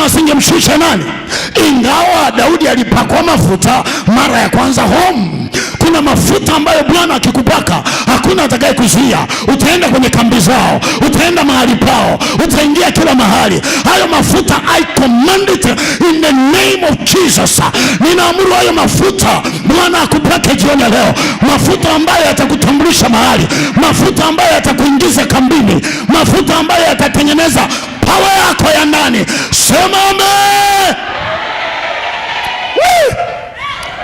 asingemshusha nani? Ingawa Daudi alipakwa mafuta mara ya kwanza home. Kuna mafuta ambayo Bwana akikupaka hakuna atakaye kuzuia. Utaenda kwenye kambi zao, utaenda mahali pao, utaingia kila mahali. Hayo mafuta I command it in the name of Jesus. Ninaamuru hayo mafuta Bwana akupake jioni leo. Mafuta ambayo yatakutambulisha mahali, mafuta ambayo yatakuingiza kambini, mafuta ambayo yatatengeneza power yako ya ndani. Sema amen.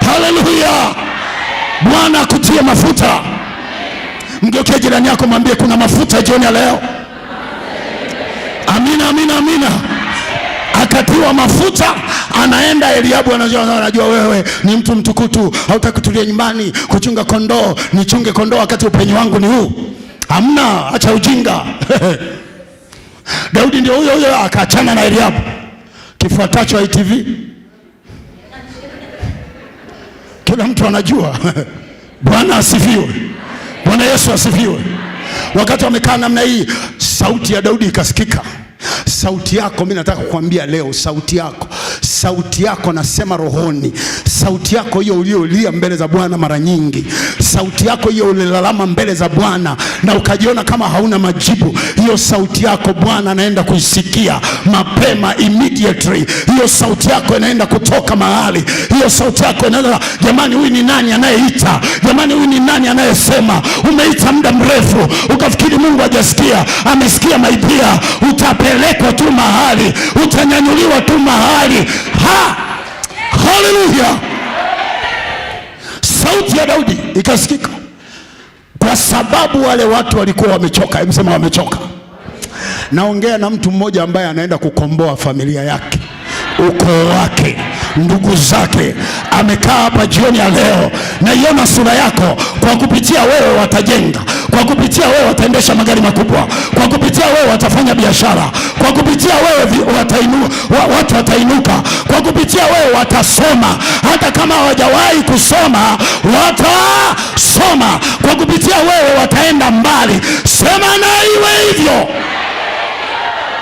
Hallelujah. Bwana akutie mafuta. Mgeukie jirani yako mwambie kuna mafuta jioni leo. Amina, amina, amina. Akatiwa mafuta, anaenda Eliabu, anajua wewe ni mtu mtukutu, hautaki kutulia nyumbani kuchunga kondoo. Nichunge kondoo wakati upenyo wangu ni huu? Hamna, acha ujinga. Daudi ndio huyo akaachana na Eliabu. Kifuatacho ITV kila mtu anajua. Bwana asifiwe. Bwana Yesu asifiwe. Wakati wamekaa namna hii, sauti ya Daudi ikasikika. Sauti yako, mimi nataka kukuambia leo, sauti yako nasema rohoni, sauti yako hiyo uliolia mbele za Bwana mara nyingi, sauti yako hiyo ulilalama mbele za Bwana na ukajiona kama hauna majibu, hiyo sauti yako Bwana anaenda kuisikia mapema, immediately. Hiyo sauti yako inaenda kutoka mahali, hiyo sauti yako inaenda, jamani huyu ni nani anayeita? Jamani huyu ni nani anayesema? Umeita muda mrefu ukafikiri Mungu hajasikia. Amesikia maibia. Utapelekwa tu mahali, utanyanyuliwa tu mahali. Hallelujah. Sauti ya Daudi ikasikika kwa sababu wale watu walikuwa wamechoka. Hebu sema wamechoka. Naongea na mtu mmoja ambaye anaenda kukomboa familia yake, ukoo wake, ndugu zake. Amekaa hapa jioni ya leo, naiona sura yako. Kwa kupitia wewe watajenga, kwa kupitia wewe wataendesha magari makubwa, kwa kupitia wewe watafanya biashara, kwa kupitia wewe watu watainuka, kwa kupitia wewe watasoma. Hata kama hawajawahi kusoma watasoma, kwa kupitia wewe wataenda mbali. Sema na iwe hivyo.